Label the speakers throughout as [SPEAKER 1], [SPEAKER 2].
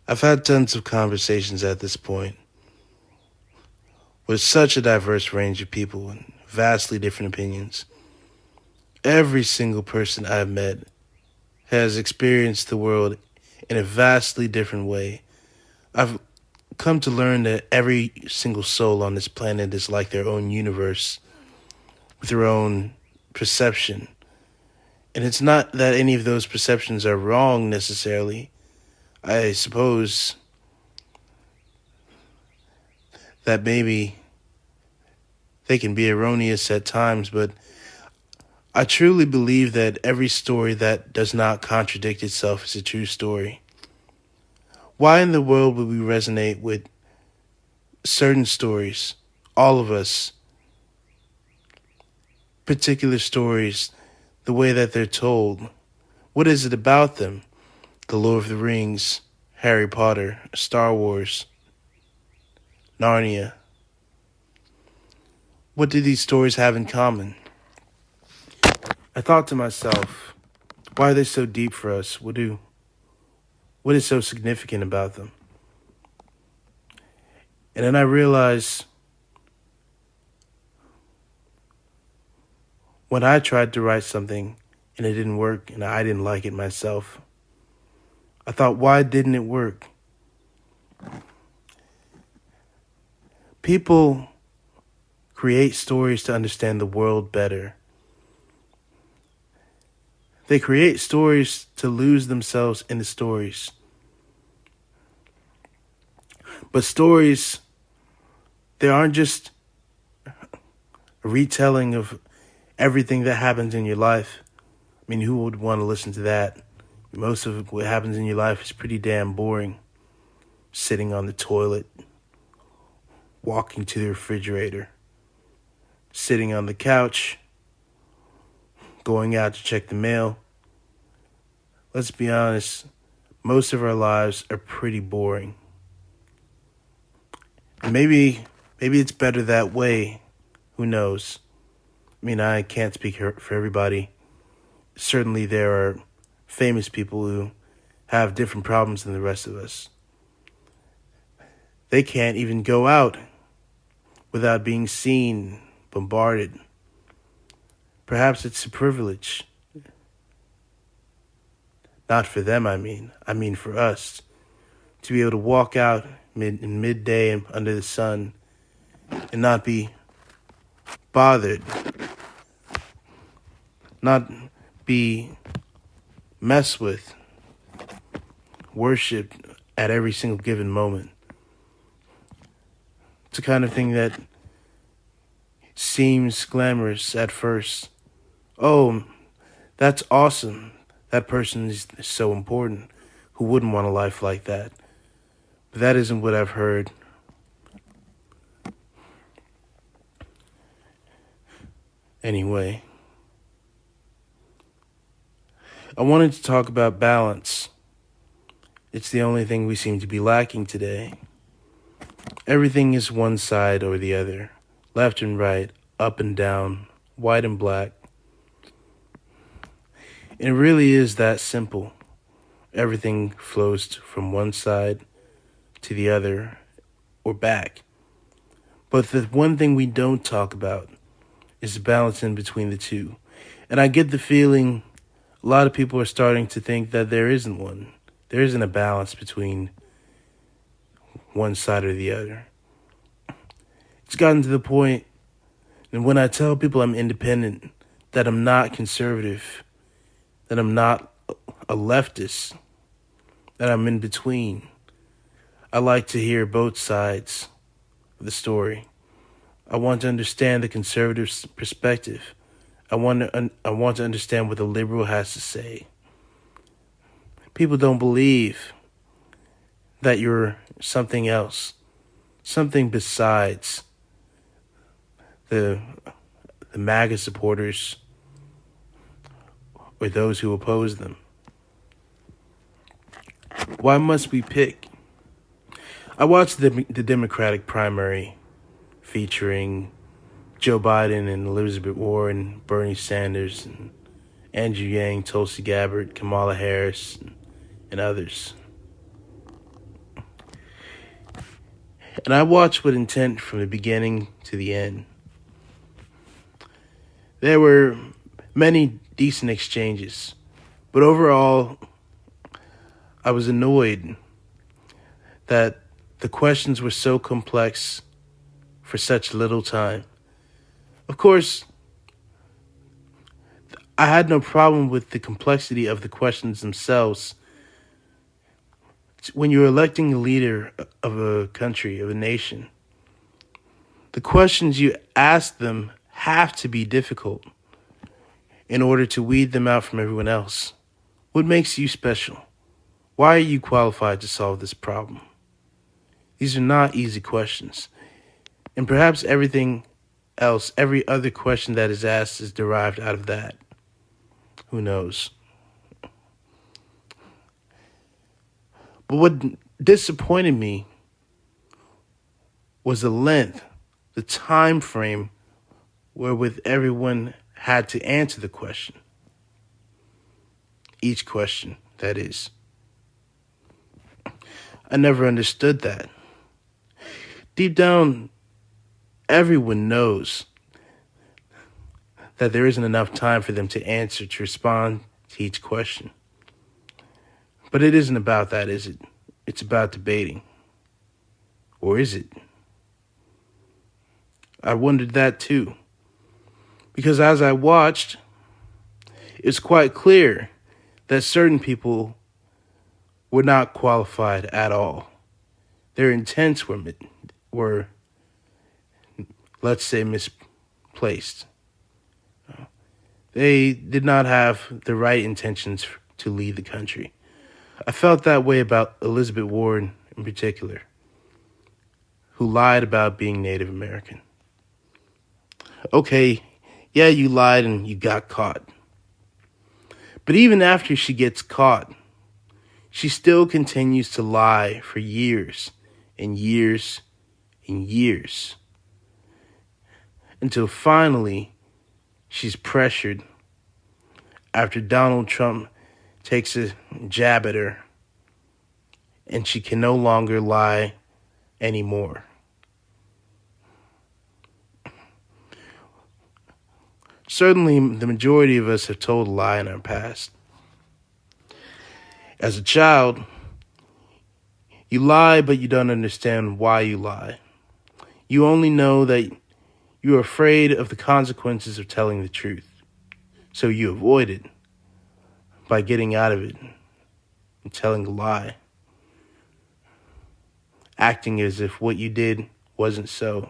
[SPEAKER 1] I've had tons of conversations at this point with such a diverse range of people and vastly different opinions. Every single person I've met has experienced the world in a vastly different way. I've come to learn that every single soul on this planet is like their own universe with their own perception. And it's not that any of those perceptions are wrong necessarily. I suppose that maybe they can be erroneous at times, but I truly believe that every story that does not contradict itself is a true story. Why in the world would we resonate with certain stories, all of us, particular stories, the way that they're told? What is it about them? The Lord of the Rings, Harry Potter, Star Wars, Narnia. What do these stories have in common? I thought to myself, why are they so deep for us? What is so significant about them? And then I realized when I tried to write something and it didn't work and I didn't like it myself, I thought, why didn't it work? People create stories to understand the world better. They create stories to lose themselves in the stories. But stories, they aren't just a retelling of everything that happens in your life. I mean, who would want to listen to that? Most of what happens in your life is pretty damn boring. Sitting on the toilet, walking to the refrigerator, sitting on the couch, going out to check the mail. Let's be honest, most of our lives are pretty boring. And maybe it's better that way. Who knows? I mean, I can't speak for everybody. Certainly there are famous people who have different problems than the rest of us. They can't even go out without being seen, bombarded. Perhaps it's a privilege. Not for them, I mean for us. To be able to walk out in midday and under the sun and not be bothered, not be messed with, worshipped at every single given moment. It's the kind of thing that seems glamorous at first. Oh, that's awesome. That person is so important. Who wouldn't want a life like that? But that isn't what I've heard. Anyway, I wanted to talk about balance. It's the only thing we seem to be lacking today. Everything is one side or the other, left and right, up and down, white and black. And it really is that simple. Everything flows from one side to the other or back. But the one thing we don't talk about is the balance in between the two. And I get the feeling a lot of people are starting to think that there isn't one. There isn't a balance between one side or the other. It's gotten to the point, and when I tell people I'm independent, that I'm not conservative, that I'm not a leftist, that I'm in between. I like to hear both sides of the story. I want to understand the conservative perspective. I want to understand what the liberal has to say. People don't believe that you're something else, something besides the MAGA supporters or those who oppose them. Why must we pick? I watched the Democratic primary featuring Joe Biden and Elizabeth Warren, Bernie Sanders, and Andrew Yang, Tulsi Gabbard, Kamala Harris, and others. And I watched with intent from the beginning to the end. There were many decent exchanges, but overall, I was annoyed that the questions were so complex for such little time. Of course, I had no problem with the complexity of the questions themselves. When you're electing a leader of a country, of a nation, the questions you ask them have to be difficult in order to weed them out from everyone else. What makes you special? Why are you qualified to solve this problem? These are not easy questions. And perhaps everything else, every other question that is asked is derived out of that. Who knows? But what disappointed me was the length, the time frame wherewith everyone had to answer the question. Each question, that is. I never understood that. Deep down, everyone knows that there isn't enough time for them to answer, to respond to each question. But it isn't about that, is it? It's about debating. Or is it? I wondered that too. Because as I watched, it's quite clear that certain people were not qualified at all. Their intents were, let's say, misplaced. They did not have the right intentions to lead the country. I felt that way about Elizabeth Warren in particular, who lied about being Native American. Okay, yeah, you lied and you got caught. But even after she gets caught, she still continues to lie for years and years and years, until finally she's pressured after Donald Trump takes a jab at her and she can no longer lie anymore. Certainly, the majority of us have told a lie in our past. As a child, you lie, but you don't understand why you lie. You only know that you're afraid of the consequences of telling the truth, so you avoid it by getting out of it and telling a lie, acting as if what you did wasn't so.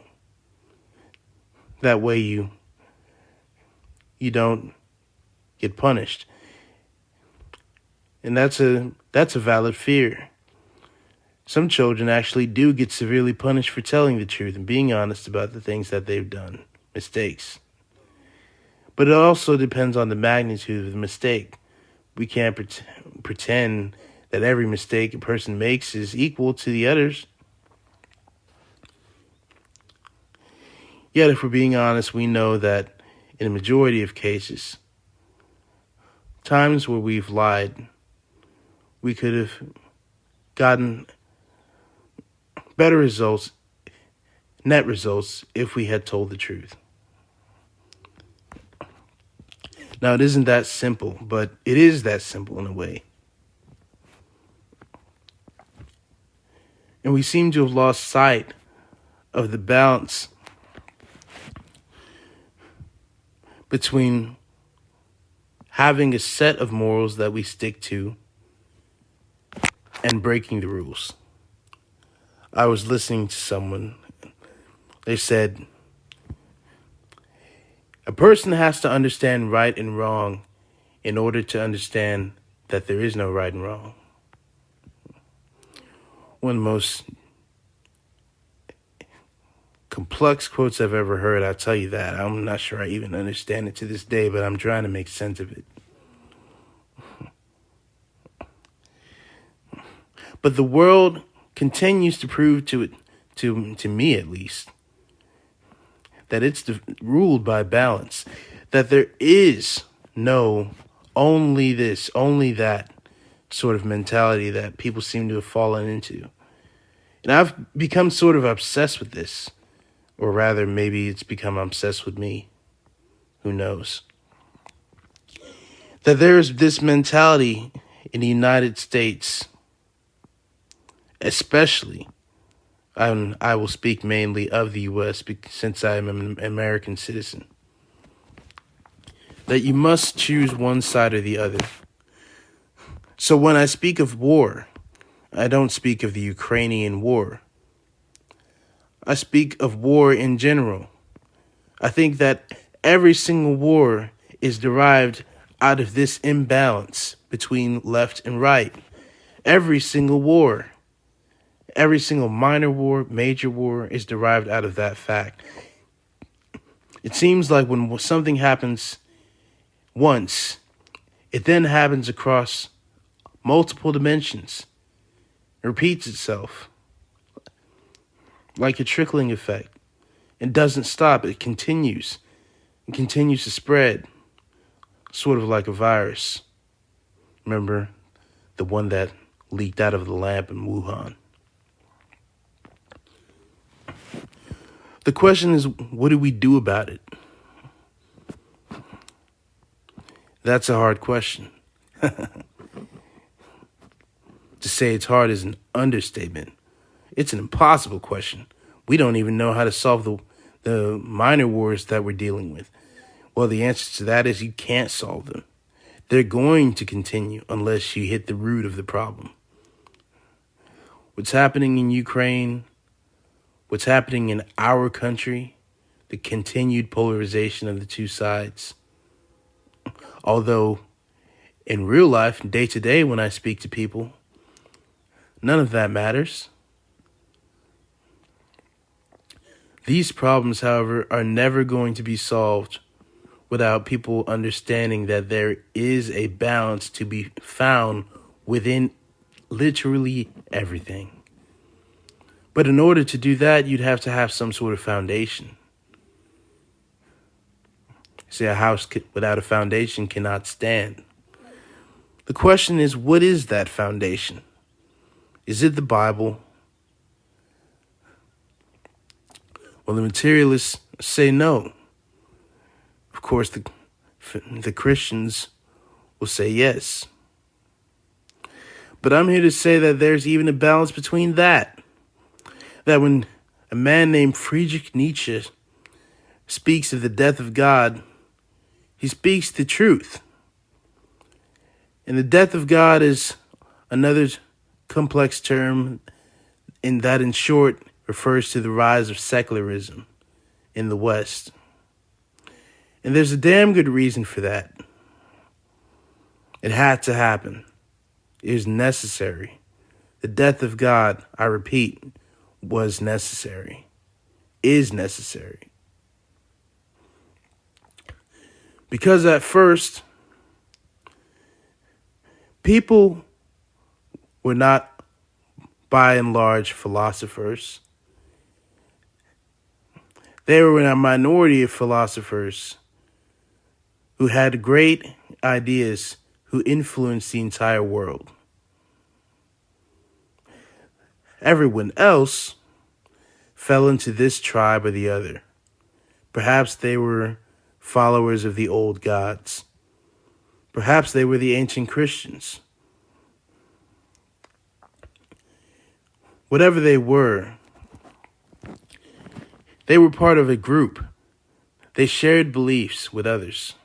[SPEAKER 1] That way you don't get punished. And that's a valid fear. Some children actually do get severely punished for telling the truth and being honest about the things that they've done, mistakes. But it also depends on the magnitude of the mistake. We can't pretend that every mistake a person makes is equal to the others. Yet, if we're being honest, we know that in a majority of cases, times where we've lied, we could have gotten better results, net results, if we had told the truth. Now, it isn't that simple, but it is that simple in a way. And we seem to have lost sight of the balance between having a set of morals that we stick to and breaking the rules. I was listening to someone. They said, a person has to understand right and wrong in order to understand that there is no right and wrong. One of the most complex quotes I've ever heard, I'll tell you that. I'm not sure I even understand it to this day, but I'm trying to make sense of it. But the world continues to prove to me at least, that it's ruled by balance, that there is no only this, only that sort of mentality that people seem to have fallen into. And I've become sort of obsessed with this. Or rather, maybe it's become obsessed with me. Who knows? That there's this mentality in the United States, especially, I will speak mainly of the U.S. since I am an American citizen, that you must choose one side or the other. So when I speak of war, I don't speak of the Ukrainian war. I speak of war in general. I think that every single war is derived out of this imbalance between left and right. Every single war, every single minor war, major war is derived out of that fact. It seems like when something happens once, it then happens across multiple dimensions. It repeats itself like a trickling effect. It doesn't stop. It continues. It continues to spread, sort of like a virus. Remember the one that leaked out of the lab in Wuhan? The question is, what do we do about it? That's a hard question. To say it's hard is an understatement. It's an impossible question. We don't even know how to solve the minor wars that we're dealing with. Well, the answer to that is you can't solve them. They're going to continue unless you hit the root of the problem. What's happening in Ukraine, what's happening in our country, the continued polarization of the two sides. Although in real life, day to day, when I speak to people, none of that matters. These problems, however, are never going to be solved without people understanding that there is a balance to be found within literally everything. But in order to do that, you'd have to have some sort of foundation. See, a house without a foundation cannot stand. The question is, what is that foundation? Is it the Bible? Well, the materialists say no. Of course, the Christians will say yes. But I'm here to say that there's even a balance between that. That when a man named Friedrich Nietzsche speaks of the death of God, he speaks the truth. And the death of God is another complex term in that, in short, refers to the rise of secularism in the West. And there's a damn good reason for that. It had to happen. It was necessary. The death of God, I repeat, was necessary, is necessary. Because at first, people were not, by and large, philosophers. They were a minority of philosophers who had great ideas, who influenced the entire world. Everyone else fell into this tribe or the other. Perhaps they were followers of the old gods. Perhaps they were the ancient Christians. Whatever they were part of a group. They shared beliefs with others.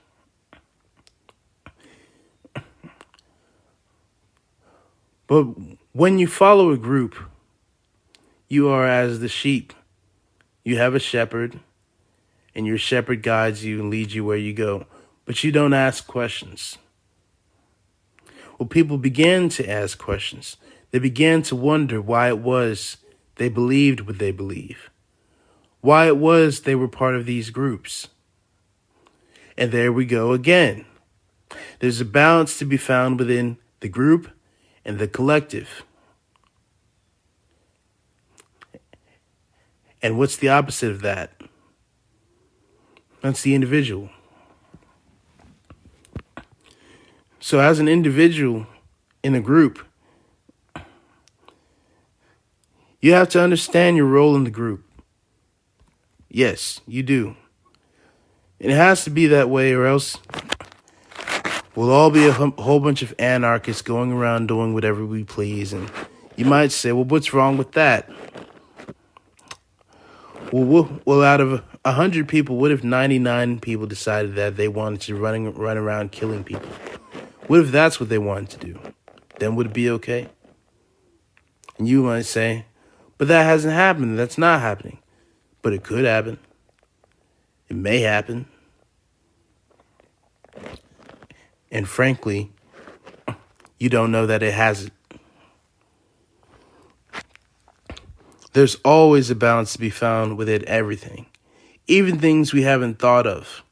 [SPEAKER 1] But when you follow a group, you are as the sheep. You have a shepherd, and your shepherd guides you and leads you where you go. But you don't ask questions. Well, people began to ask questions. They began to wonder why it was they believed what they believe. Why it was they were part of these groups. And there we go again. There's a balance to be found within the group and the collective. And what's the opposite of that? That's the individual. So as an individual in a group, You have to understand your role in the group. Yes, you do. It has to be that way, or else we'll all be a whole bunch of anarchists going around doing whatever we please. And you might say, well, what's wrong with that? Well, out of 100 people, what if 99 people decided that they wanted to run around killing people? What if that's what they wanted to do? Then would it be okay? And you might say, but that hasn't happened. That's not happening. But it could happen. It may happen. And frankly, you don't know that it hasn't. There's always a balance to be found within everything. Even things we haven't thought of,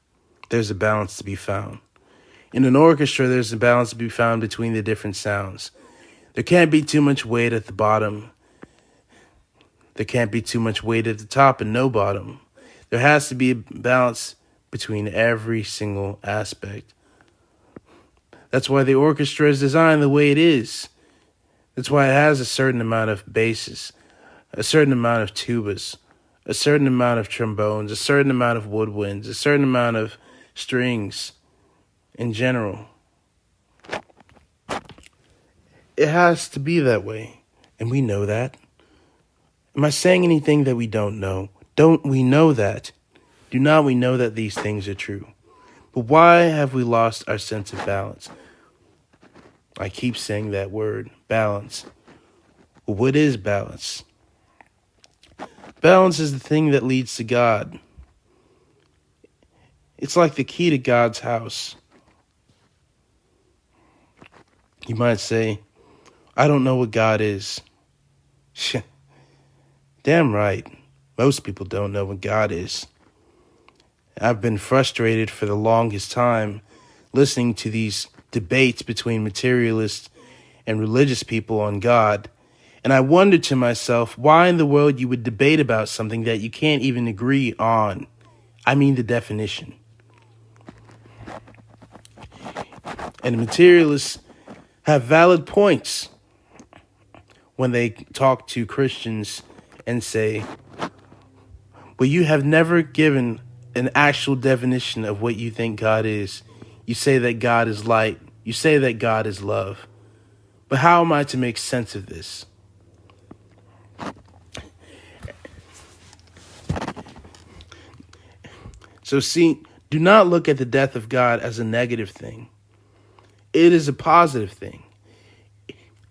[SPEAKER 1] there's a balance to be found. In an orchestra, there's a balance to be found between the different sounds. There can't be too much weight at the bottom. There can't be too much weight at the top and no bottom. There has to be a balance between every single aspect. That's why the orchestra is designed the way it is. That's why it has a certain amount of basses, a certain amount of tubas, a certain amount of trombones, a certain amount of woodwinds, a certain amount of strings in general. It has to be that way, and we know that. Am I saying anything that we don't know? Don't we know that? Do not we know that these things are true? But why have we lost our sense of balance? I keep saying that word, balance. Well, what is balance? Balance is the thing that leads to God. It's like the key to God's house. You might say, I don't know what God is. Damn right. Most people don't know what God is. I've been frustrated for the longest time listening to these debates between materialists and religious people on God. And I wondered to myself, why in the world you would debate about something that you can't even agree on? I mean the definition. And the materialists have valid points when they talk to Christians and say, well, you have never given an actual definition of what you think God is. You say that God is light. You say that God is love. But how am I to make sense of this? So see, do not look at the death of God as a negative thing. It is a positive thing.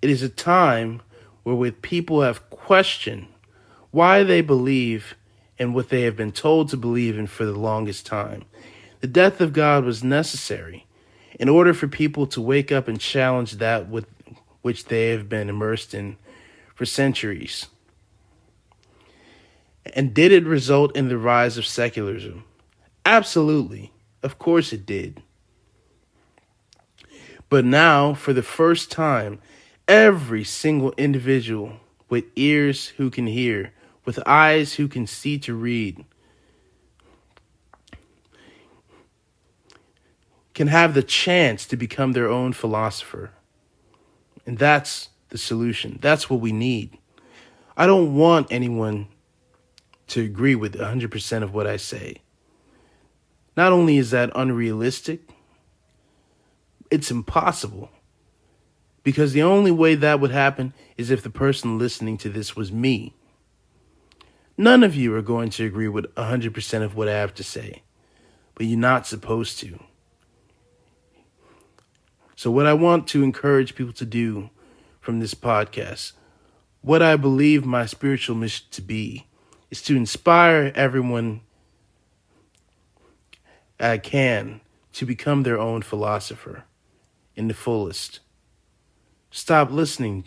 [SPEAKER 1] It is a time wherewith people have questioned why they believe in what they have been told to believe in for the longest time. The death of God was necessary in order for people to wake up and challenge that with which they have been immersed in for centuries. And did it result in the rise of secularism? Absolutely. Of course it did. But now, for the first time, every single individual with ears who can hear, with eyes who can see to read, can have the chance to become their own philosopher. And that's the solution. That's what we need. I don't want anyone to agree with 100% of what I say. Not only is that unrealistic, it's impossible. Because the only way that would happen is if the person listening to this was me. None of you are going to agree with 100% of what I have to say. But you're not supposed to. So what I want to encourage people to do from this podcast, what I believe my spiritual mission to be, is to inspire everyone I can to become their own philosopher in the fullest. Stop listening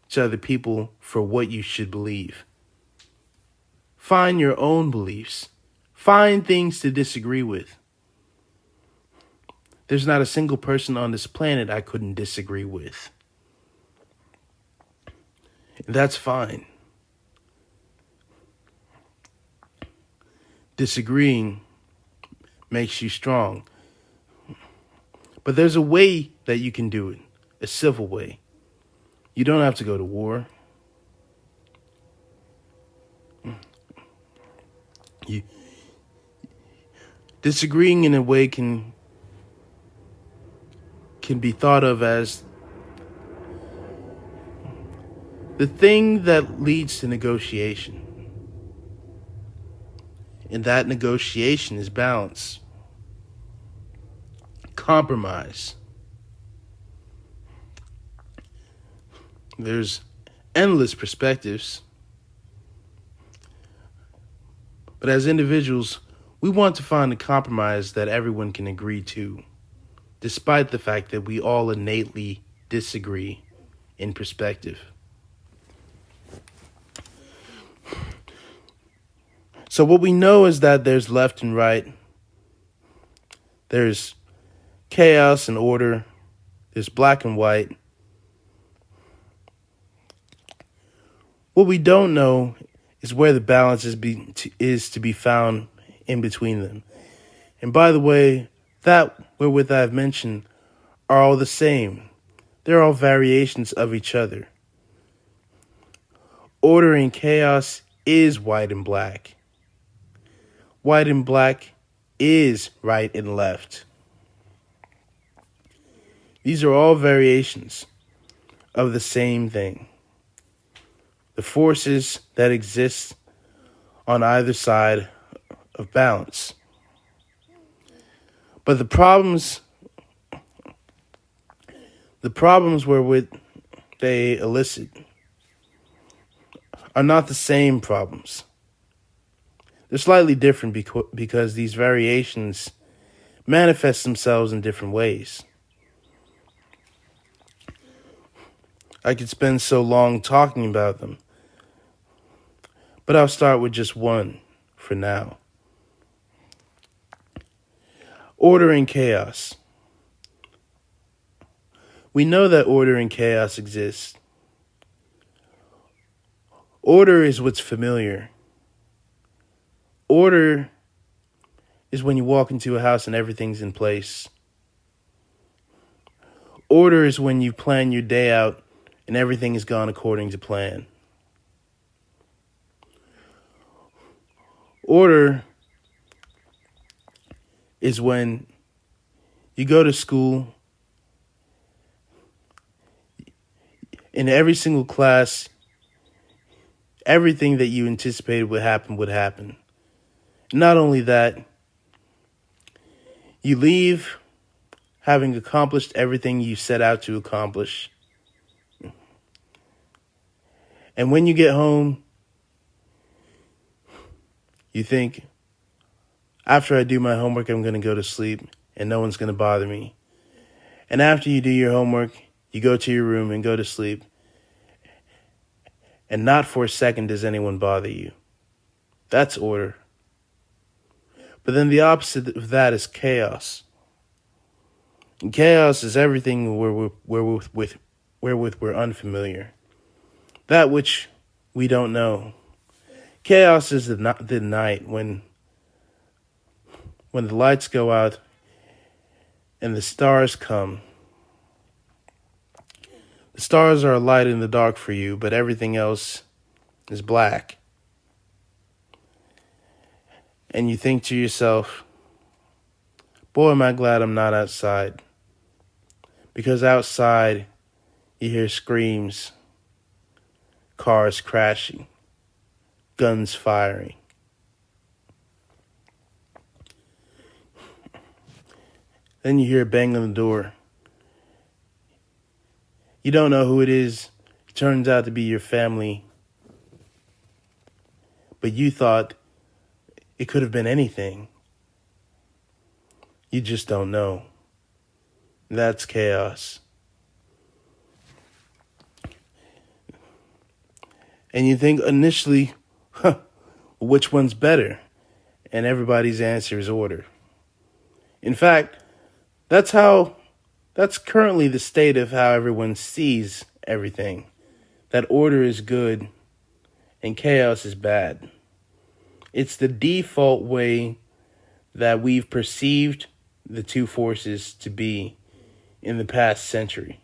[SPEAKER 1] to other people for what you should believe. Find your own beliefs. Find things to disagree with. There's not a single person on this planet I couldn't disagree with. That's fine. Disagreeing makes you strong. But there's a way that you can do it, a civil way. You don't have to go to war. Disagreeing in a way can be thought of as the thing that leads to negotiation. And that negotiation is balance, compromise. There's endless perspectives. But as individuals, we want to find a compromise that everyone can agree to, despite the fact that we all innately disagree in perspective. So what we know is that there's left and right. There's chaos and order. There's black and white. What we don't know is where the balance is to be found in between them. And by the way, that wherewith I have mentioned are all the same. They're all variations of each other. Order and chaos is white and black. White and black is right and left. These are all variations of the same thing. The forces that exist on either side of balance. But the problems wherewith they elicit are not the same problems. They're slightly different because these variations manifest themselves in different ways. I could spend so long talking about them, but I'll start with just one for now. Order and chaos. We know that order and chaos exist. Order is what's familiar. Order is when you walk into a house and everything's in place. Order is when you plan your day out and everything has gone according to plan. Order is when you go to school, in every single class, everything that you anticipated would happen. Not only that, you leave having accomplished everything you set out to accomplish. And when you get home, you think, after I do my homework, I'm going to go to sleep and no one's going to bother me. And after you do your homework, you go to your room and go to sleep. And not for a second does anyone bother you. That's order. But then the opposite of that is chaos. And chaos is everything wherewith we're unfamiliar. That which we don't know. Chaos is the night when the lights go out and the stars come. The stars are a light in the dark for you, but everything else is black. And you think to yourself, boy, am I glad I'm not outside. Because outside, you hear screams, cars crashing, guns firing. Then you hear a bang on the door. You don't know who it is. It turns out to be your family. But you thought it could have been anything. You just don't know. That's chaos. And you think initially, which one's better? And everybody's answer is order. In fact, that's currently the state of how everyone sees everything. That order is good and chaos is bad. It's the default way that we've perceived the two forces to be in the past century.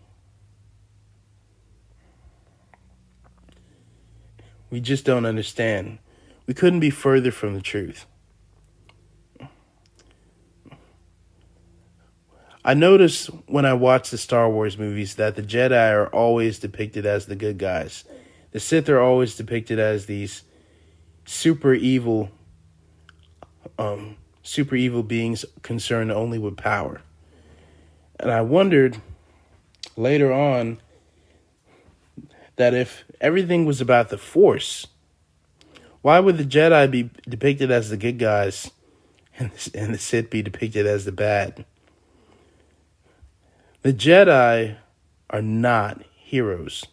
[SPEAKER 1] We just don't understand. We couldn't be further from the truth. I notice when I watch the Star Wars movies that the Jedi are always depicted as the good guys. The Sith are always depicted as these super evil, super evil beings concerned only with power. And I wondered later on that if everything was about the Force, why would the Jedi be depicted as the good guys and the Sith be depicted as the bad? The Jedi are not heroes.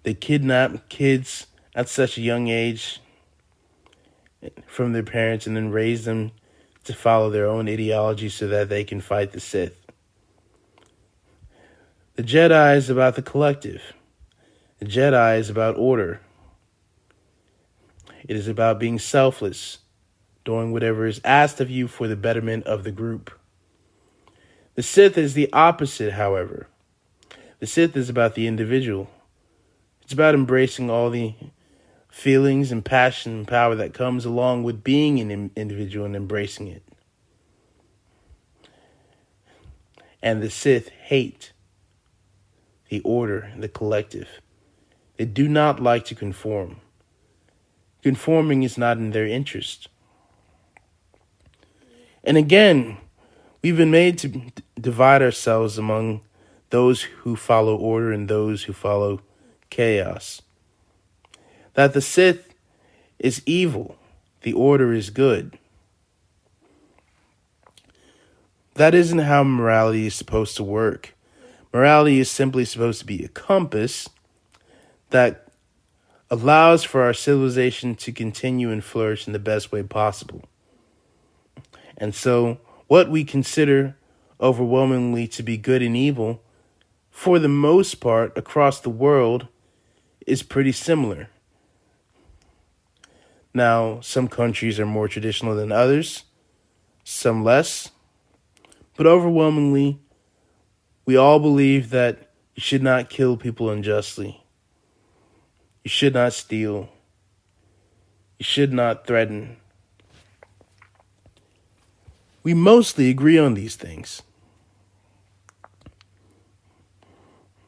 [SPEAKER 1] They kidnap kids at such a young age from their parents and then raise them to follow their own ideology so that they can fight the Sith. The Jedi is about the collective. The Jedi is about order. It is about being selfless, doing whatever is asked of you for the betterment of the group. The Sith is the opposite, however. The Sith is about the individual. It's about embracing all the feelings and passion and power that comes along with being an individual and embracing it. And the Sith hate the order, the collective. They do not like to conform. Conforming is not in their interest. And again, we've been made to divide ourselves among those who follow order and those who follow chaos. That the Sith is evil, the order is good. That isn't how morality is supposed to work. Morality is simply supposed to be a compass that allows for our civilization to continue and flourish in the best way possible. And so, what we consider overwhelmingly to be good and evil, for the most part, across the world, is pretty similar. Now, some countries are more traditional than others, some less, but overwhelmingly, we all believe that you should not kill people unjustly. You should not steal. You should not threaten. We mostly agree on these things.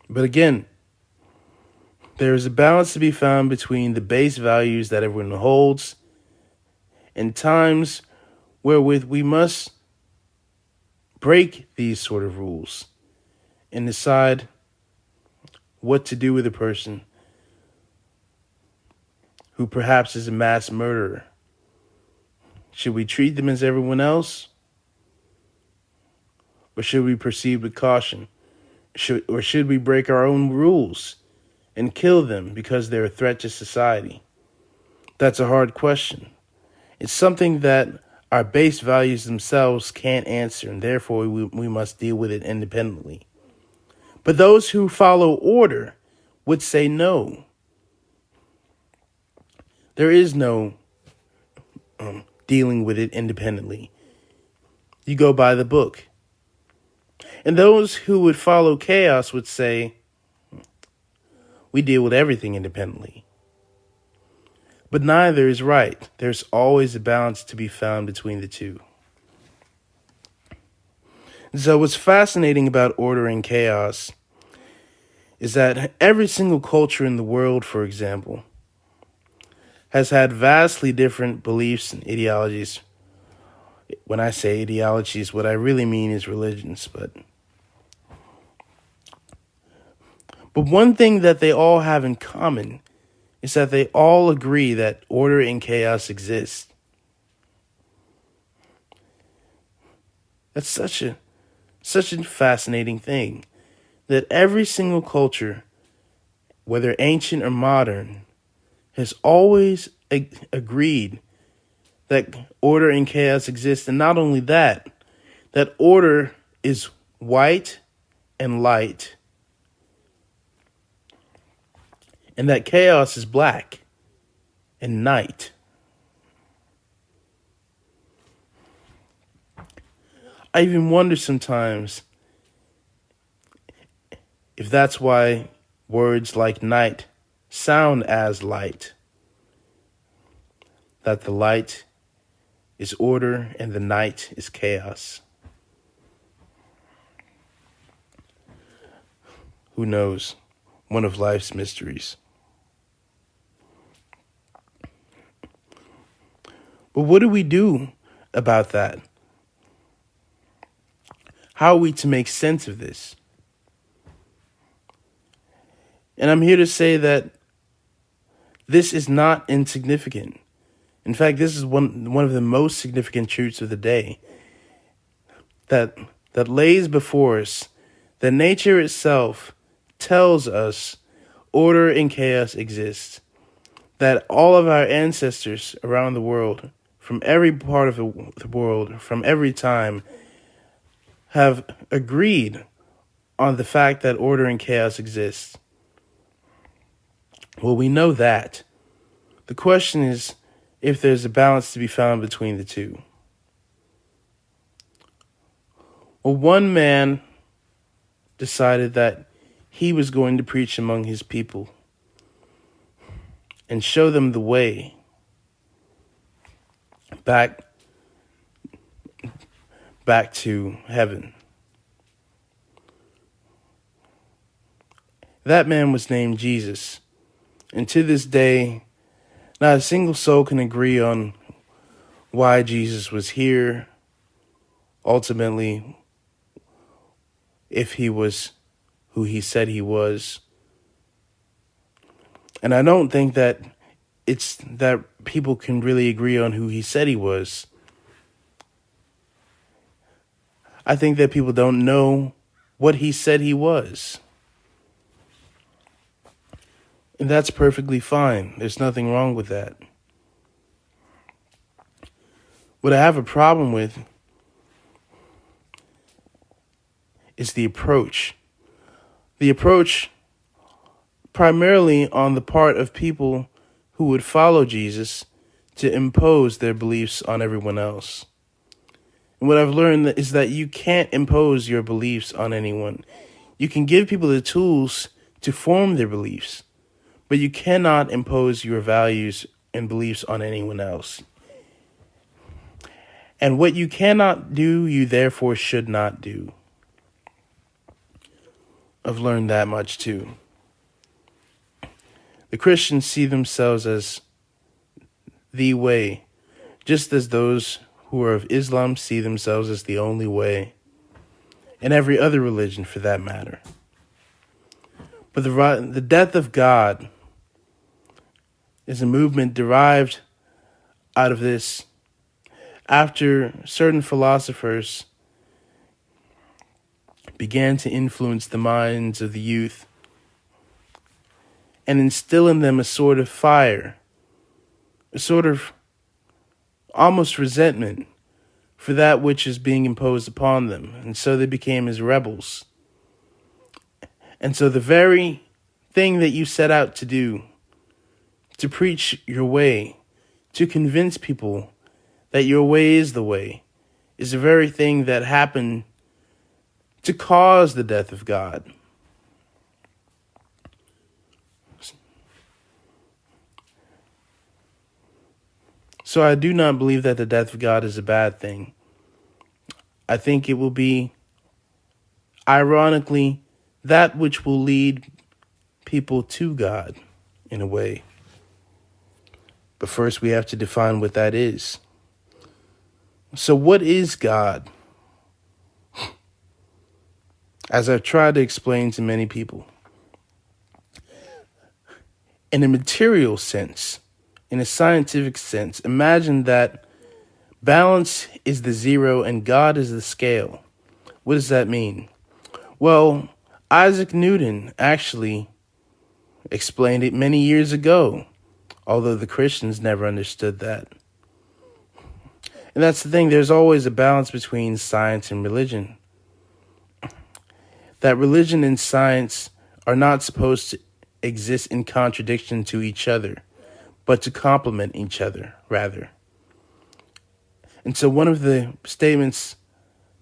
[SPEAKER 1] But again, there is a balance to be found between the base values that everyone holds and times wherewith we must break these sort of rules and decide what to do with a person who perhaps is a mass murderer. Should we treat them as everyone else? Or should we proceed with caution? Or should we break our own rules and kill them because they're a threat to society? That's a hard question. It's something that our base values themselves can't answer, and therefore we must deal with it independently. But those who follow order would say no. There is no dealing with it independently. You go by the book. And those who would follow chaos would say, we deal with everything independently. But neither is right. There's always a balance to be found between the two. So what's fascinating about order and chaos is that every single culture in the world, for example, has had vastly different beliefs and ideologies. When I say ideologies, what I really mean is religions. But one thing that they all have in common is that they all agree that order and chaos exist. That's such a fascinating thing, that every single culture, whether ancient or modern, has always agreed that order and chaos exist. And not only that, that order is white and light, and that chaos is black and night. I even wonder sometimes if that's why words like night sound as light. That the light is order and the night is chaos. Who knows? One of life's mysteries. But what do we do about that? How are we to make sense of this? And I'm here to say that this is not insignificant. In fact, this is one of the most significant truths of the day that lays before us that nature itself tells us order and chaos exist, that all of our ancestors around the world, from every part of the world, from every time, have agreed on the fact that order and chaos exist. Well, we know that. The question is if there's a balance to be found between the two. Well, one man decided that he was going to preach among his people and show them the way back to heaven. That man was named Jesus. And to this day, not a single soul can agree on why Jesus was here, ultimately, if he was who he said he was. And I don't think that it's that people can really agree on who he said he was. I think that people don't know what he said he was. And that's perfectly fine. There's nothing wrong with that. What I have a problem with is the approach. The approach primarily on the part of people who would follow Jesus to impose their beliefs on everyone else. And what I've learned is that you can't impose your beliefs on anyone. You can give people the tools to form their beliefs, but you cannot impose your values and beliefs on anyone else. And what you cannot do, you therefore should not do. I've learned that much too. The Christians see themselves as the way, just as those who are of Islam see themselves as the only way, and every other religion for that matter. But the death of God is a movement derived out of this after certain philosophers began to influence the minds of the youth and instill in them a sort of fire, a sort of almost resentment for that which is being imposed upon them. And so they became as rebels. And so the very thing that you set out to do, to preach your way, to convince people that your way is the way, is the very thing that happened to cause the death of God. So I do not believe that the death of God is a bad thing. I think it will be, ironically, that which will lead people to God in a way. But first we have to define what that is. So what is God? As I've tried to explain to many people, in a material sense, in a scientific sense, imagine that balance is the zero and God is the scale. What does that mean? Well, Isaac Newton actually explained it many years ago, although the Christians never understood that. And that's the thing, there's always a balance between science and religion. That religion and science are not supposed to exist in contradiction to each other, but to complement each other, rather. And so one of the statements,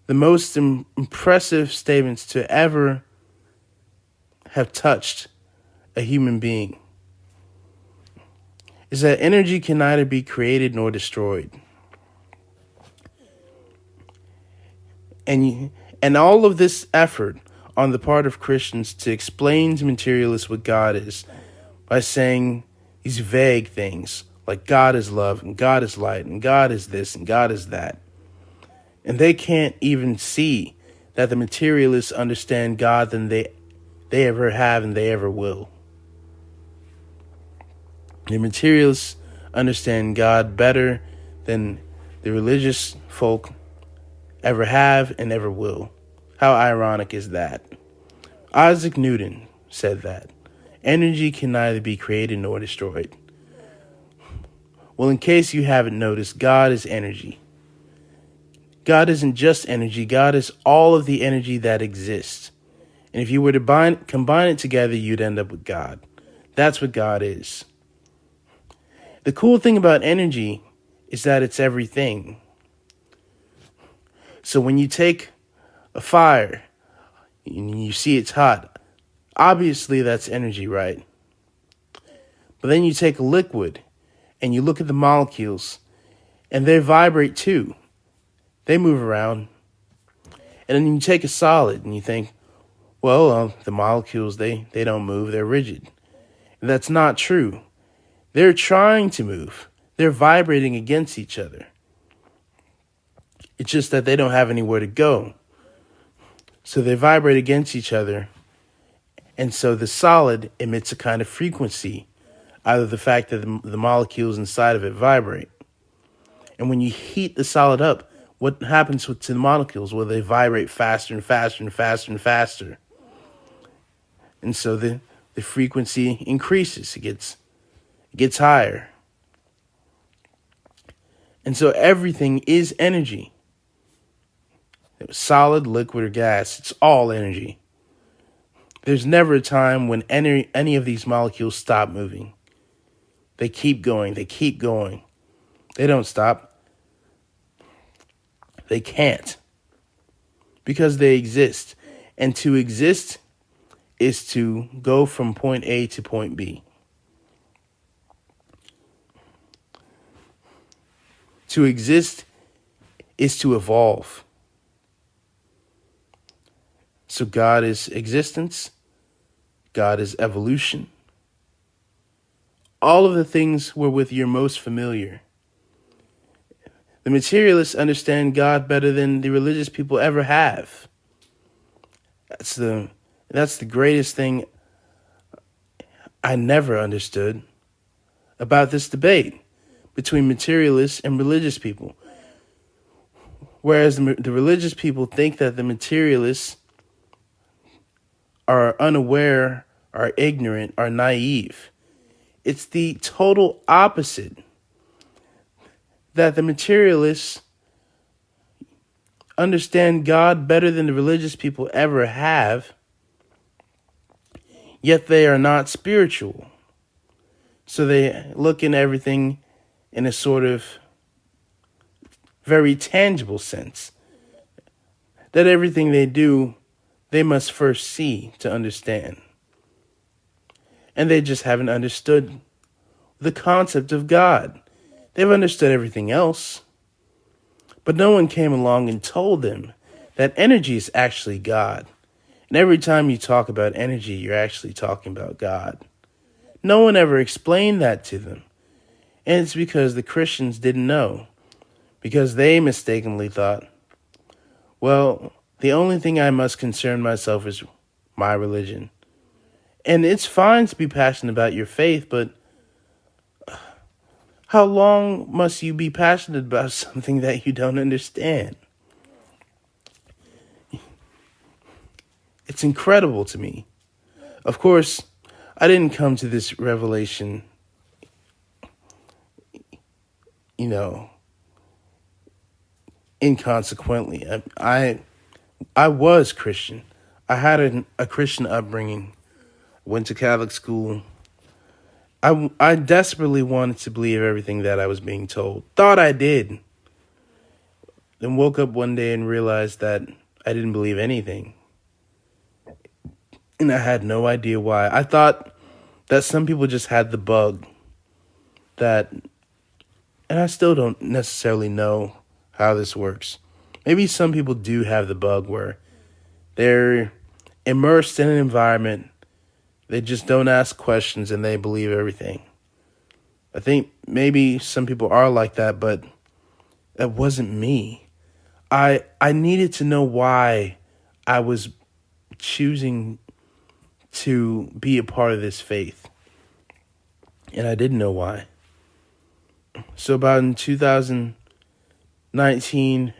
[SPEAKER 1] the most impressive statements to ever have touched a human being, is that energy can neither be created nor destroyed. And and all of this effort on the part of Christians to explain to materialists what God is by saying these vague things like God is love and God is light and God is this and God is that. And they can't even see that the materialists understand God than they ever have and they ever will. The materialists understand God better than the religious folk ever have and ever will. How ironic is that? Isaac Newton said that energy can neither be created nor destroyed. Well, in case you haven't noticed, God is energy. God isn't just energy. God is all of the energy that exists. And if you were to combine it together, you'd end up with God. That's what God is. The cool thing about energy is that it's everything. So when you take a fire and you see it's hot, obviously that's energy, right? But then you take a liquid and you look at the molecules and they vibrate too. They move around. And then you take a solid and you think, well, the molecules, they don't move, they're rigid. And that's not true. They're trying to move. They're vibrating against each other. It's just that they don't have anywhere to go. So they vibrate against each other. And so the solid emits a kind of frequency out of the fact that the molecules inside of it vibrate. And when you heat the solid up, what happens to the molecules? Well, they vibrate faster and faster and faster and faster. And so the frequency increases. It gets higher. And so everything is energy. Solid, liquid, or gas, it's all energy. There's never a time when any of these molecules stop moving. They keep going. They keep going. They don't stop. They can't. Because they exist. And to exist is to go from point A to point B. To exist is to evolve. So God is existence. God is evolution. All of the things wherewith you're most familiar. The materialists understand God better than the religious people ever have. That's the greatest thing I never understood about this debate between materialists and religious people. Whereas the religious people think that the materialists are unaware, are ignorant, are naive. It's the total opposite. That the materialists understand God better than the religious people ever have, yet they are not spiritual. So they look in everything in a sort of very tangible sense. That everything they do, they must first see to understand. And they just haven't understood the concept of God. They've understood everything else. But no one came along and told them that energy is actually God. And every time you talk about energy, you're actually talking about God. No one ever explained that to them. And it's because the Christians didn't know. Because they mistakenly thought, well, the only thing I must concern myself is my religion. And it's fine to be passionate about your faith, but how long must you be passionate about something that you don't understand? It's incredible to me. Of course, I didn't come to this revelation, inconsequently. I was Christian. I had a Christian upbringing. Went to Catholic school. I desperately wanted to believe everything that I was being told. Thought I did. Then woke up one day and realized that I didn't believe anything. And I had no idea why. I thought that some people just had the bug. And I still don't necessarily know how this works. maybe some people do have the bug where they're immersed in an environment, they just don't ask questions and they believe everything. I think maybe some people are like that, but that wasn't me. I needed to know why I was choosing to be a part of this faith. And I didn't know why. So about in 2019,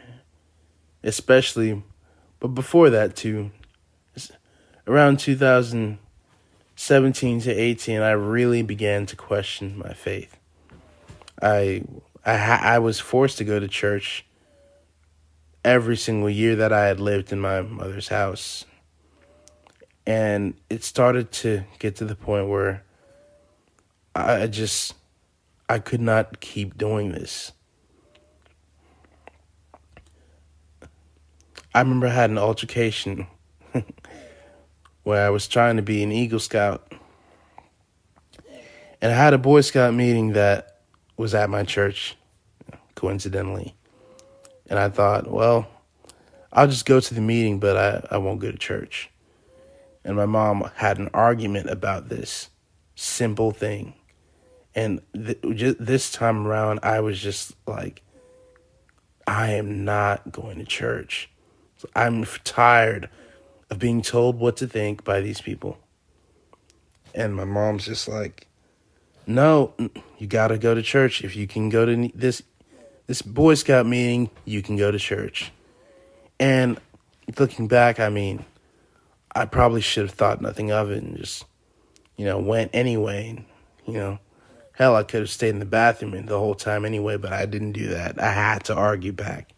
[SPEAKER 1] especially, but before that too, around 2017 to 18, I really began to question my faith. I was forced to go to church every single year that I had lived in my mother's house. And it started to get to the point where I could not keep doing this. I remember I had an altercation where I was trying to be an Eagle Scout. And I had a Boy Scout meeting that was at my church, coincidentally. And I thought, well, I'll just go to the meeting, but I won't go to church. And my mom had an argument about this simple thing. And this time around, I was just like, I am not going to church. I'm tired of being told what to think by these people. And my mom's just like, no, you got to go to church. If you can go to this Boy Scout meeting, you can go to church. And looking back, I mean, I probably should have thought nothing of it and just, went anyway. Hell, I could have stayed in the bathroom the whole time anyway, but I didn't do that. I had to argue back.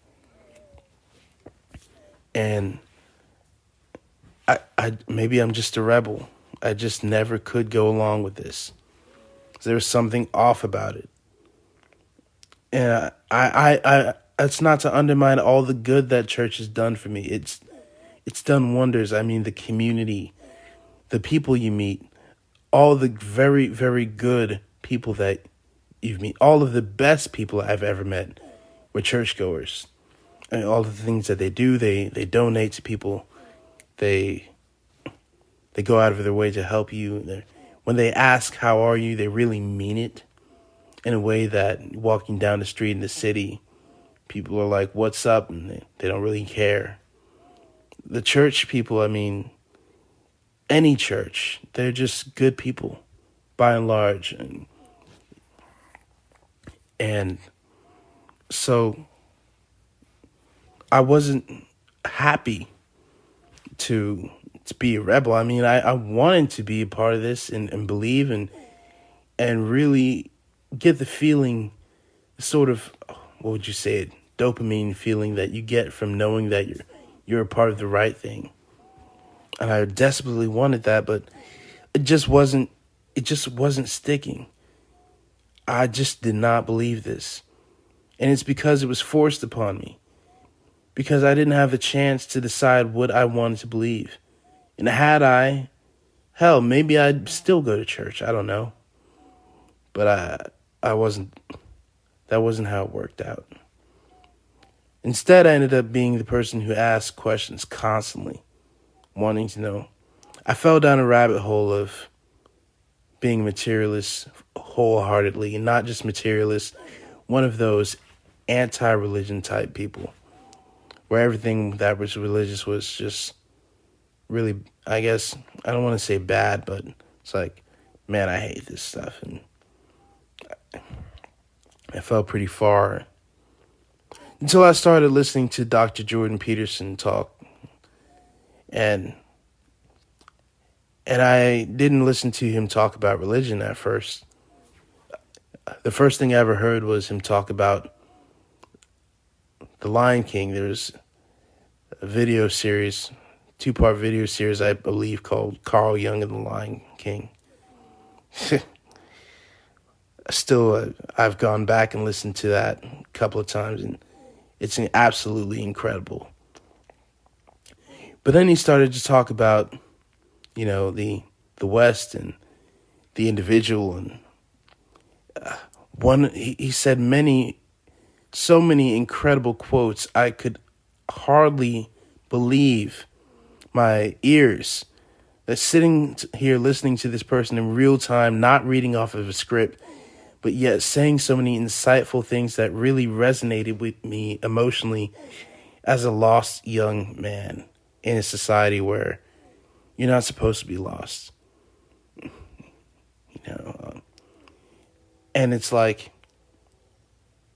[SPEAKER 1] And I maybe I'm just a rebel. I just never could go along with this. There was something off about it. And I it's not to undermine all the good that church has done for me. It's done wonders. I mean, the community, the people you meet, all the very, very good people that you've met, all of the best people I've ever met were churchgoers. And all the things that they do, they donate to people. They go out of their way to help you. When they ask, how are you, they really mean it in a way that walking down the street in the city, people are like, what's up? And they don't really care. The church people, I mean, any church, they're just good people by and large. And so I wasn't happy to be a rebel. I mean, I wanted to be a part of this and believe and really get the feeling, sort of, what would you say it, dopamine feeling that you get from knowing that you're a part of the right thing. And I desperately wanted that, but it just wasn't sticking. I just did not believe this. And it's because it was forced upon me. Because I didn't have the chance to decide what I wanted to believe. And had I, hell, maybe I'd still go to church. I don't know. But I wasn't, that wasn't how it worked out. Instead, I ended up being the person who asked questions constantly, wanting to know. I fell down a rabbit hole of being materialist wholeheartedly, and not just materialist, one of those anti-religion type people, where everything that was religious was just really, I guess, I don't want to say bad, but it's like, man, I hate this stuff. And I fell pretty far until I started listening to Dr. Jordan Peterson talk. And I didn't listen to him talk about religion at first. The first thing I ever heard was him talk about The Lion King. There's a video series, 2-part video series, I believe, called Carl Jung and the Lion King. Still, I've gone back and listened to that a couple of times, and it's absolutely incredible. But then he started to talk about, the West and the individual, and he said so many incredible quotes. I could hardly believe my ears. That sitting here listening to this person in real time, not reading off of a script, but yet saying so many insightful things that really resonated with me emotionally as a lost young man in a society where you're not supposed to be lost. You know, and it's like,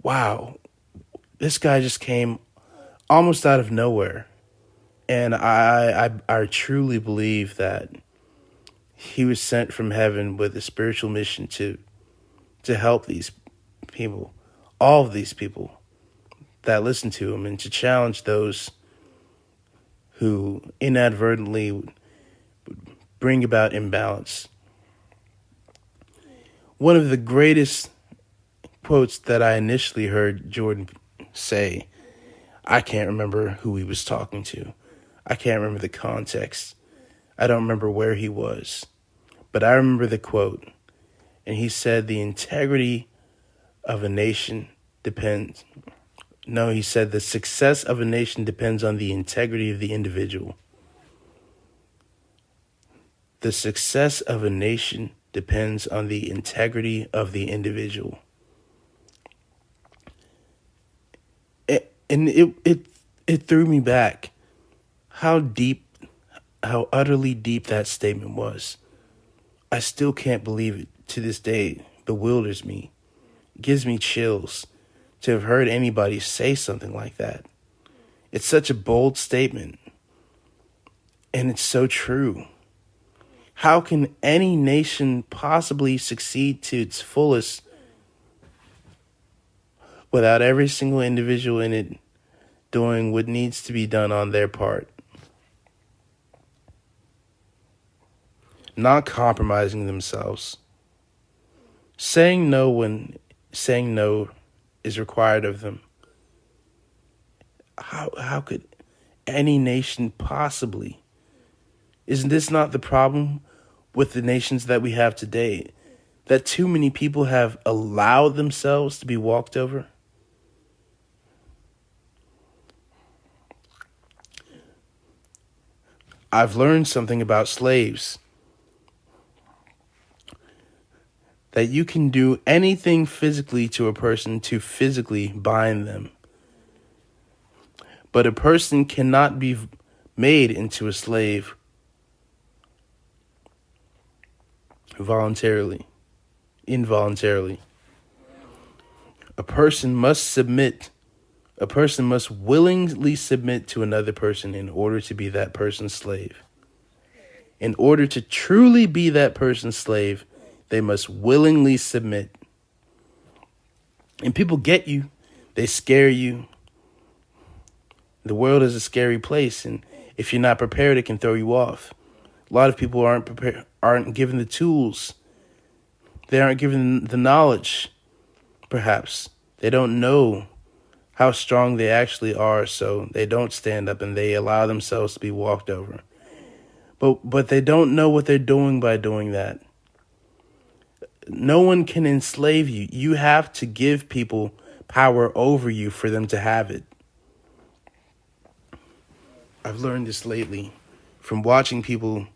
[SPEAKER 1] wow, this guy just came almost out of nowhere. And I truly believe that he was sent from heaven with a spiritual mission to help these people, all of these people that listen to him, and to challenge those who inadvertently bring about imbalance. One of the greatest quotes that I initially heard Jordan say, I can't remember who he was talking to. I can't remember the context. I don't remember where he was. But I remember the quote. And he said, the integrity of a nation depends. No, he said, the success of a nation depends on the integrity of the individual. The success of a nation depends on the integrity of the individual. It threw me back how utterly deep that statement was. I still can't believe it to this day. It bewilders me. It gives me chills to have heard anybody say something like that. It's such a bold statement. And it's so true. How can any nation possibly succeed to its fullest without every single individual in it doing what needs to be done on their part? Not compromising themselves. Saying no when saying no is required of them. How could any nation possibly? Isn't this not the problem with the nations that we have today? That too many people have allowed themselves to be walked over? I've learned something about slaves. That you can do anything physically to a person to physically bind them. But a person cannot be made into a slave involuntarily. A person must willingly submit to another person in order to be that person's slave. In order to truly be that person's slave, they must willingly submit. And people get you. They scare you. The world is a scary place, and if you're not prepared, it can throw you off. A lot of people aren't given the tools. They aren't given the knowledge, perhaps. They don't know how strong they actually are, so they don't stand up and they allow themselves to be walked over. But they don't know what they're doing by doing that. No one can enslave you. You have to give people power over you for them to have it. I've learned this lately from watching people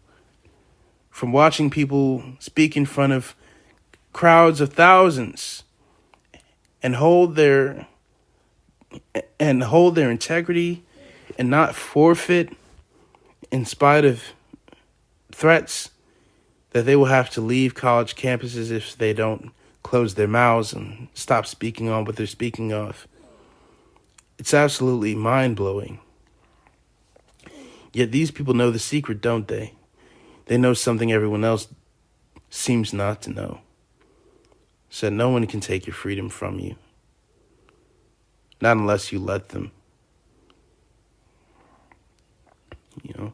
[SPEAKER 1] speak in front of crowds of thousands and hold their integrity and not forfeit in spite of threats that they will have to leave college campuses if they don't close their mouths and stop speaking on what they're speaking of. It's absolutely mind-blowing. Yet these people know the secret, don't they? They know something everyone else seems not to know. So no one can take your freedom from you. Not unless you let them. You know?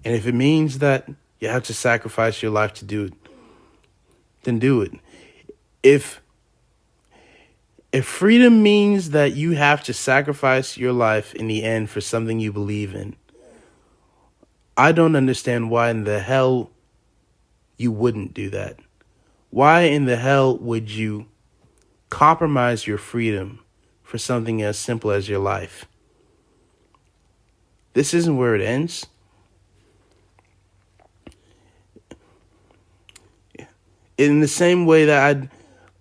[SPEAKER 1] And if it means that you have to sacrifice your life to do it, then do it. If freedom means that you have to sacrifice your life in the end for something you believe in, I don't understand why in the hell you wouldn't do that. Why in the hell would you compromise your freedom for something as simple as your life? This isn't where it ends. In the same way that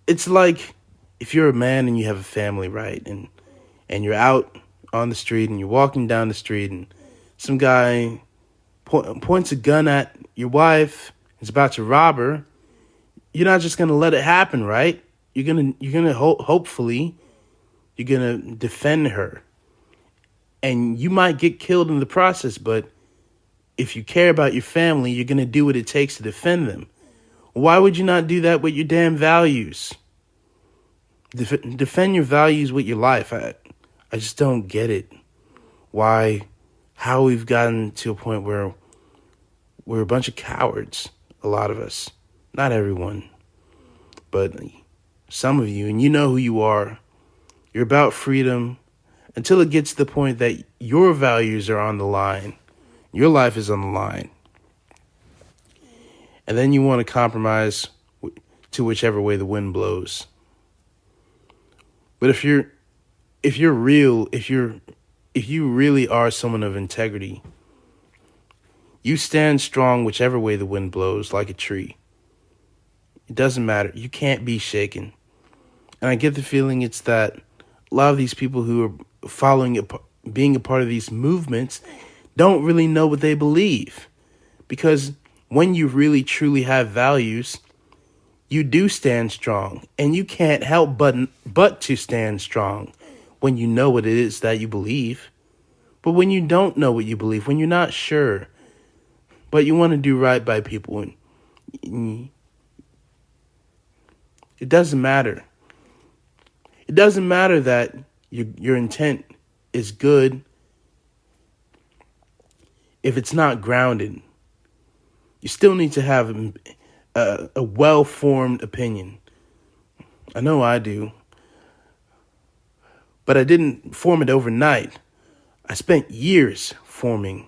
[SPEAKER 1] it's like if you're a man and you have a family, right? And you're out on the street and you're walking down the street and some guy points a gun at your wife, is about to rob her. You're not just going to let it happen, right? Hopefully, you're going to defend her. And you might get killed in the process, but if you care about your family, you're going to do what it takes to defend them. Why would you not do that with your damn values? Defend your values with your life. I just don't get it. How we've gotten to a point where we're a bunch of cowards, a lot of us. Not everyone, but some of you, and you know who you are. You're about freedom until it gets to the point that your values are on the line. Your life is on the line. And then you want to compromise to whichever way the wind blows. But if you really are someone of integrity, you stand strong whichever way the wind blows, like a tree. It doesn't matter. You can't be shaken. And I get the feeling it's that a lot of these people who are following it, being a part of these movements, don't really know what they believe. Because when you really truly have values, you do stand strong. And you can't help but to stand strong when you know what it is that you believe. But when you don't know what you believe, when you're not sure, but you want to do right by people, and it doesn't matter. It doesn't matter that your intent is good if it's not grounded. You still need to have a well-formed opinion. I know I do. But I didn't form it overnight. I spent years forming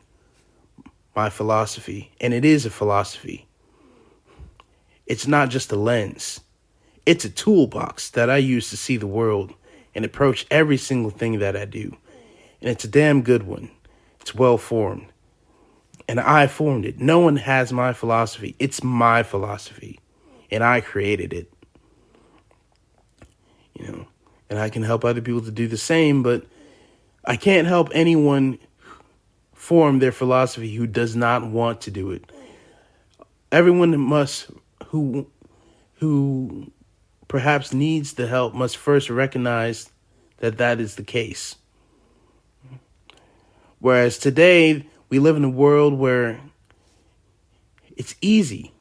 [SPEAKER 1] my philosophy, and it is a philosophy. It's not just a lens. It's a toolbox that I use to see the world and approach every single thing that I do. And it's a damn good one. It's well-formed. And I formed it. No one has my philosophy. It's my philosophy. And I created it. And I can help other people to do the same, but I can't help anyone form their philosophy who does not want to do it. Everyone who perhaps needs the help must first recognize that is the case. Whereas today, we live in a world where it's easy.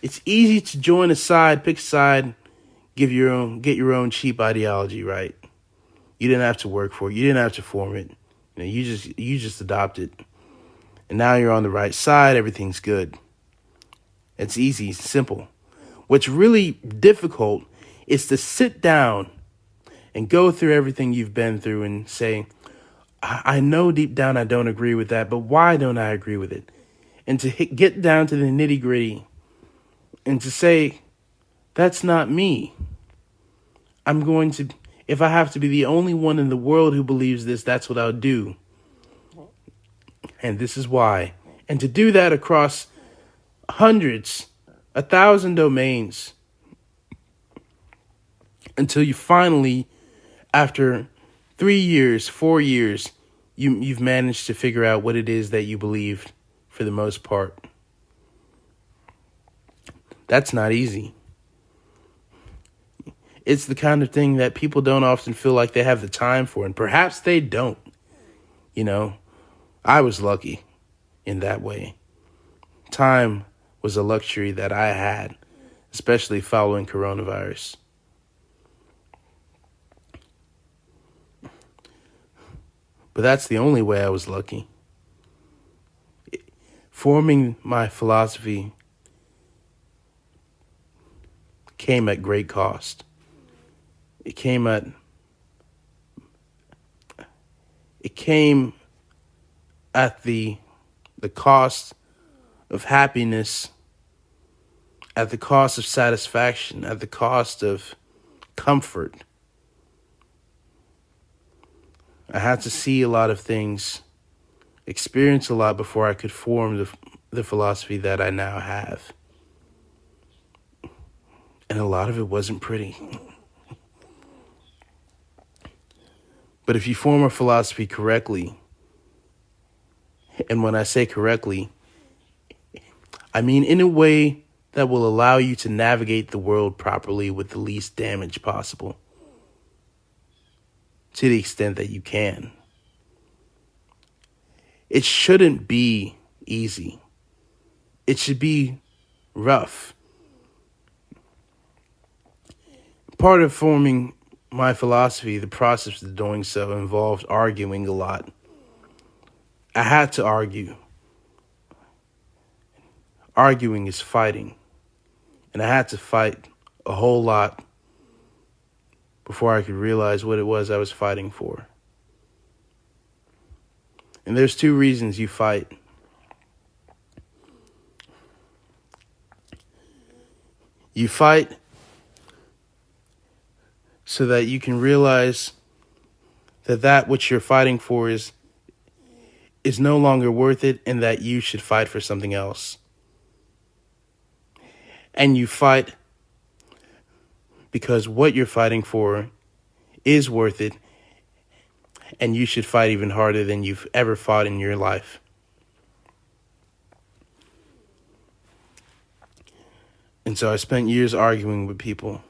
[SPEAKER 1] It's easy to join a side, pick a side, get your own cheap ideology, right? You didn't have to work for it. You didn't have to form it. You just adopt it. And now you're on the right side. Everything's good. It's easy, it's simple. What's really difficult is to sit down and go through everything you've been through and say, I know deep down I don't agree with that, but why don't I agree with it? And to get down to the nitty gritty and to say, that's not me. If I have to be the only one in the world who believes this, that's what I'll do. And this is why. And to do that across hundreds, 1,000 domains, until you finally, after 3 years, 4 years, you've managed to figure out what it is that you believe for the most part. That's not easy. It's the kind of thing that people don't often feel like they have the time for, and perhaps they don't. I was lucky in that way. Time was a luxury that I had, especially following coronavirus. But that's the only way I was lucky. Forming my philosophy came at great cost. It came at the cost of happiness, at the cost of satisfaction, at the cost of comfort. I had to see a lot of things experience a lot before I could form the philosophy that I now have. And a lot of it wasn't pretty. But if you form a philosophy correctly, and when I say correctly, I mean in a way that will allow you to navigate the world properly with the least damage possible, to the extent that you can. It shouldn't be easy. It should be rough. Part of forming my philosophy, the process of doing so, involved arguing a lot. I had to argue. Arguing is fighting. And I had to fight a whole lot before I could realize what it was I was fighting for. And there's two reasons you fight. You fight so that you can realize that which you're fighting for is no longer worth it, and that you should fight for something else. And you fight because what you're fighting for is worth it, and you should fight even harder than you've ever fought in your life. And so I spent years arguing with people,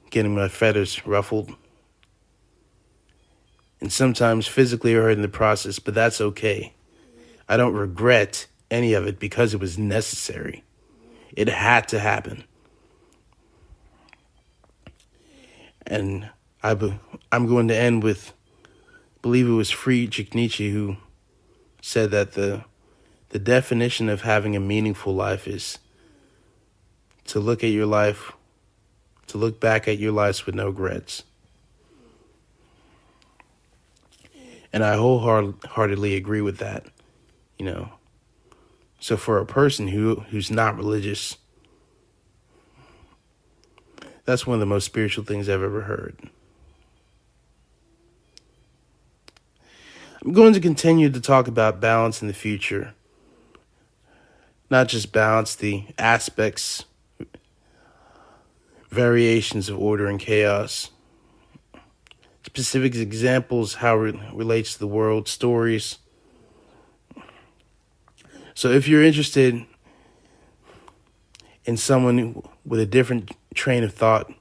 [SPEAKER 1] getting my feathers ruffled, and sometimes physically hurt in the process, but that's okay. I don't regret any of it because it was necessary. It had to happen. And I'm going to end with, I believe it was Friedrich Nietzsche who said that the definition of having a meaningful life is to look at your life, to look back at your lives with no regrets. And I wholeheartedly agree with that, So for a person who's not religious, that's one of the most spiritual things I've ever heard. I'm going to continue to talk about balance in the future. Not just balance, the aspects, variations of order and chaos. Specific examples, how it relates to the world, stories. So if you're interested in someone with a different train of thought,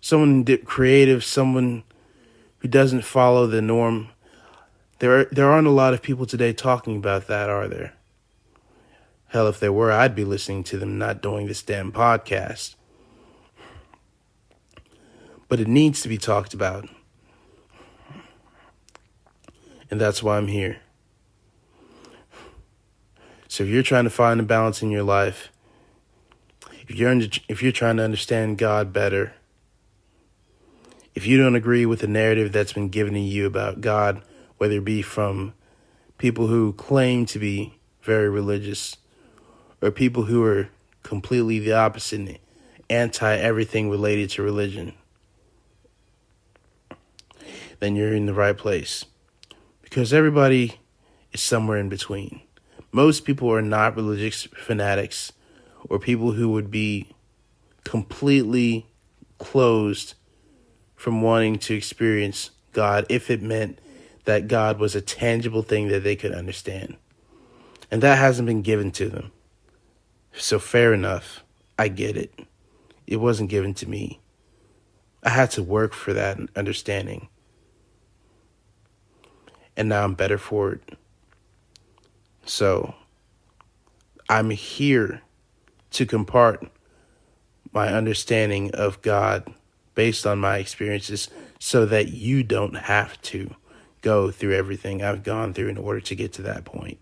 [SPEAKER 1] someone creative, someone who doesn't follow the norm, there aren't a lot of people today talking about that, are there? Hell, if there were, I'd be listening to them, not doing this damn podcast. But it needs to be talked about. And that's why I'm here. So if you're trying to find a balance in your life, if you're trying to understand God better, if you don't agree with the narrative that's been given to you about God, whether it be from people who claim to be very religious or people who are completely the opposite, anti-everything related to religion, then you're in the right place. Because everybody is somewhere in between. Most people are not religious fanatics or people who would be completely closed from wanting to experience God if it meant that God was a tangible thing that they could understand. And that hasn't been given to them. So fair enough. I get it. It wasn't given to me. I had to work for that understanding. And now I'm better for it. So I'm here to impart my understanding of God based on my experiences so that you don't have to go through everything I've gone through in order to get to that point.